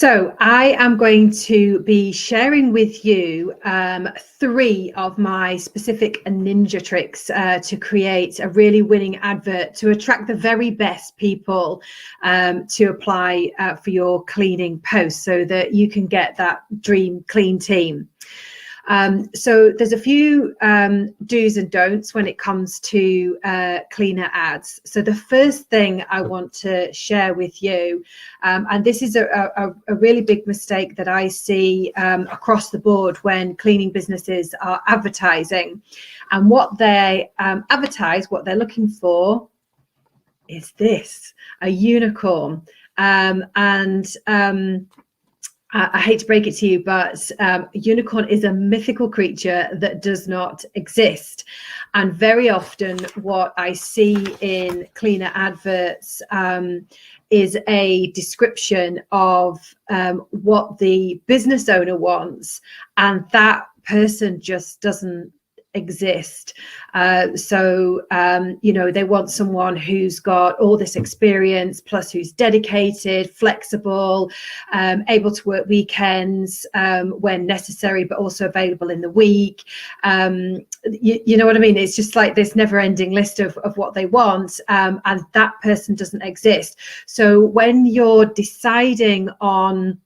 So I am going to be sharing with you 3 of my specific ninja tricks to create a really winning advert to attract the very best people to apply for your cleaning post so that you can get that dream clean team. So there's a few do's and don'ts when it comes to cleaner ads. So the first thing I want to share with you, and this is a really big mistake that I see across the board when cleaning businesses are advertising, and what they advertise, what they're looking for is this, a unicorn. I hate to break it to you, but unicorn is a mythical creature that does not exist. And very often what I see in cleaner adverts is a description of what the business owner wants, and that person just doesn't exist. You know, they want someone who's got all this experience, plus who's dedicated, flexible, able to work weekends when necessary, but also available in the week. You know what I mean? It's just like this never-ending list of what they want, and that person doesn't exist. So when you're deciding on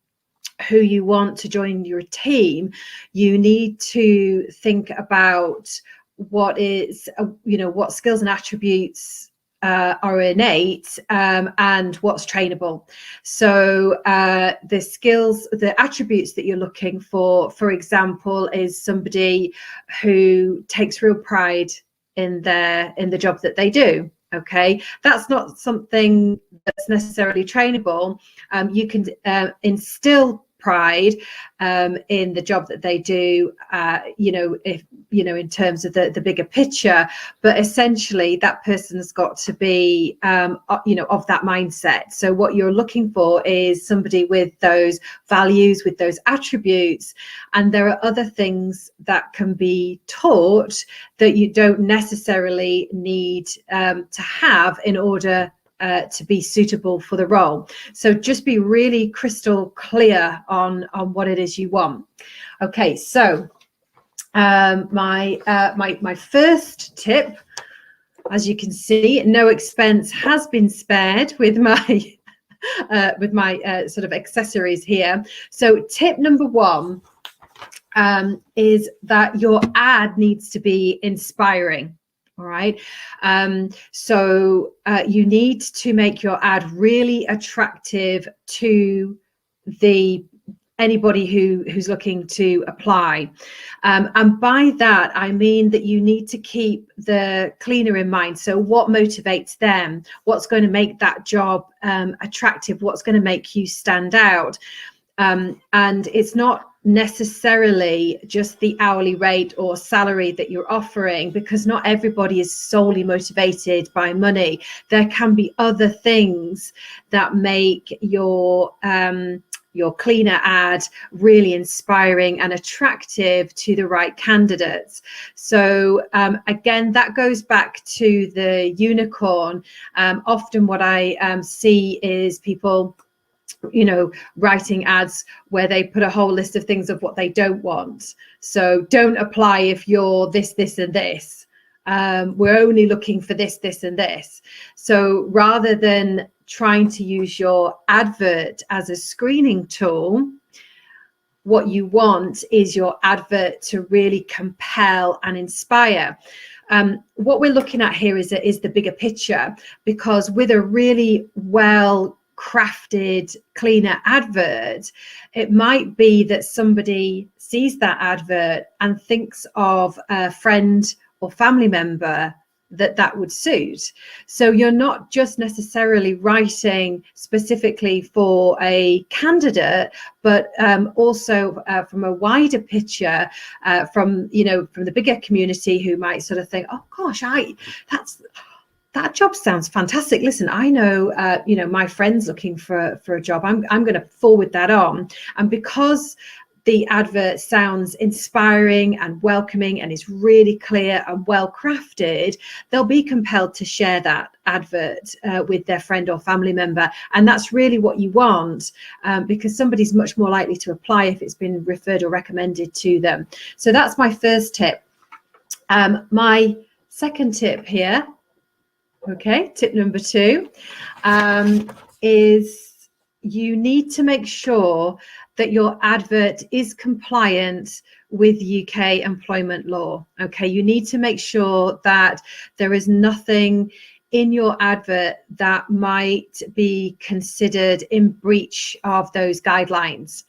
who you want to join your team, you need to think about what is, you know, what skills and attributes are innate and what's trainable. So the skills, the attributes that you're looking for example, is somebody who takes real pride in the job that they do. Okay, that's not something that's necessarily trainable. You can instill pride in the job that they do, you know, if you know, in terms of the bigger picture, but essentially that person's got to be you know, of that mindset. So what you're looking for is somebody with those values, with those attributes, and there are other things that can be taught that you don't necessarily need to have in order to be suitable for the role. So just be really crystal clear on what it is you want. Okay, so my first tip, as you can see, no expense has been spared with my sort of accessories here. So tip number 1 is that your ad needs to be inspiring. All right. So you need to make your ad really attractive to anybody who's looking to apply. And by that, I mean that you need to keep the cleaner in mind. So what motivates them? What's going to make that job attractive? What's going to make you stand out? And it's not necessarily just the hourly rate or salary that you're offering, because not everybody is solely motivated by money. There can be other things that make your cleaner ad really inspiring and attractive to the right candidates. So again, that goes back to the unicorn. Often what I see is people, you know, writing ads where they put a whole list of things of what they don't want. So don't apply if you're this, and this. We're only looking for this, and this. So rather than trying to use your advert as a screening tool, what you want is your advert to really compel and inspire. What we're looking at here is the bigger picture, because with a really well crafted cleaner advert, it might be that somebody sees that advert and thinks of a friend or family member that would suit. So you're not just necessarily writing specifically for a candidate, but also from a wider picture, from the bigger community who might sort of think, oh gosh, that job sounds fantastic. Listen, I know, my friend's looking for a job. I'm going to forward that on. And because the advert sounds inspiring and welcoming and is really clear and well crafted, they'll be compelled to share that advert with their friend or family member. And that's really what you want, because somebody's much more likely to apply if it's been referred or recommended to them. So that's my first tip. My second tip here, okay, tip number 2, is you need to make sure that your advert is compliant with UK employment law. Okay, you need to make sure that there is nothing in your advert that might be considered in breach of those guidelines.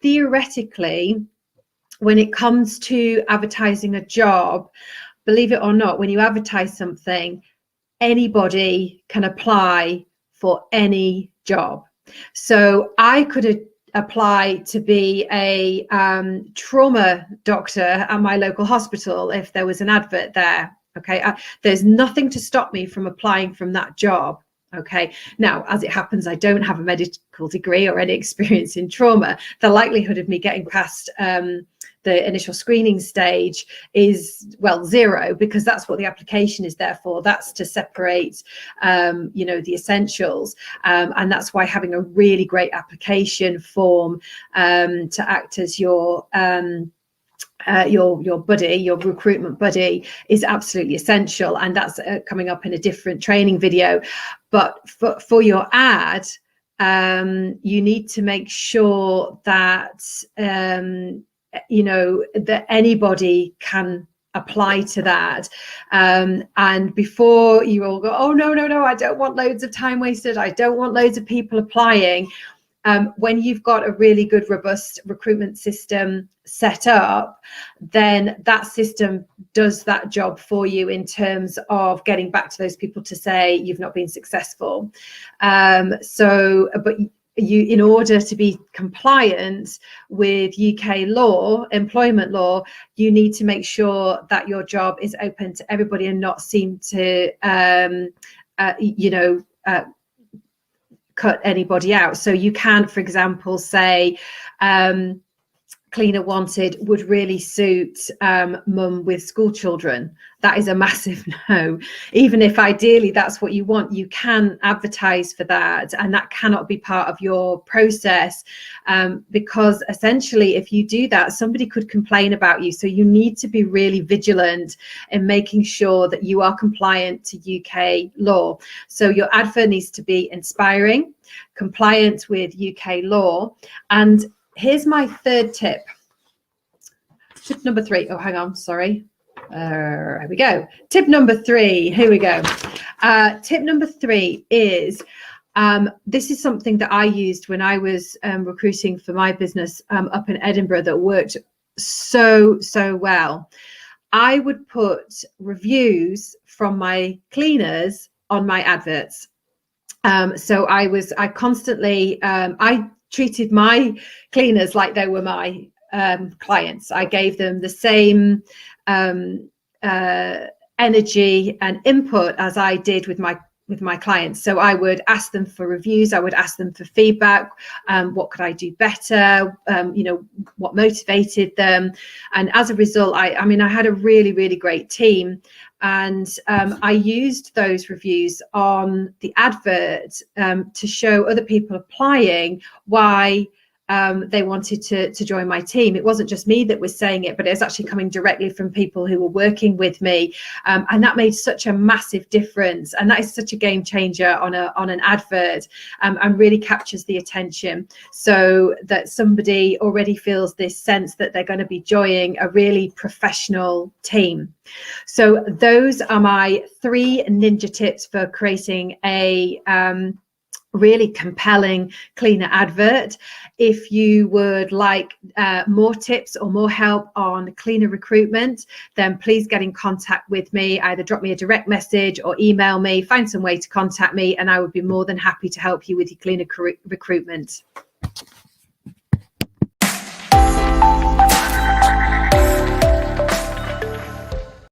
Theoretically, when it comes to advertising a job, believe it or not, when you advertise something, anybody can apply for any job. So I could apply to be a trauma doctor at my local hospital if there was an advert there. Okay, there's nothing to stop me from applying from that job. Okay, now, as it happens, I don't have a medical degree or any experience in trauma. The likelihood of me getting past the initial screening stage is, well, 0, because that's what the application is there for. That's to separate, the essentials. And that's why having a really great application form to act as your buddy, your recruitment buddy, is absolutely essential. And that's coming up in a different training video. But for your ad, you need to make sure that that anybody can apply to that. And before you all go, oh no, I don't want loads of time wasted, I don't want loads of people applying. When you've got a really good, robust recruitment system set up, then that system does that job for you in terms of getting back to those people to say you've not been successful. But you, in order to be compliant with UK law, employment law, you need to make sure that your job is open to everybody and not seem to, cut anybody out. So you can, for example, say, cleaner wanted would really suit mum with school children. That is a massive no. Even if ideally that's what you want, you can advertise for that, and that cannot be part of your process, because essentially if you do that, somebody could complain about you. So you need to be really vigilant in making sure that you are compliant to UK law. So your advert needs to be inspiring, compliant with UK law. And here's my third tip. Tip number 3. Oh, hang on, sorry. Here we go. Tip number 3. Here we go. Tip number 3 is, this is something that I used when I was recruiting for my business up in Edinburgh that worked so well. I would put reviews from my cleaners on my adverts. So I constantly, I treated my cleaners like they were my clients. I gave them the same energy and input as I did with my clients. So I would ask them for reviews, I would ask them for feedback, what could I do better, what motivated them. And as a result, I had a really great team. And I used those reviews on the advert to show other people applying why they wanted to join my team. It wasn't just me that was saying it, but it was actually coming directly from people who were working with me, and that made such a massive difference. And that is such a game changer on an advert, and really captures the attention, so that somebody already feels this sense that they're going to be joining a really professional team. So those are my 3 ninja tips for creating a really compelling cleaner advert. If you would like more tips or more help on cleaner recruitment, then please get in contact with me. Either drop me a direct message or email me, find some way to contact me, and I would be more than happy to help you with your cleaner recruitment.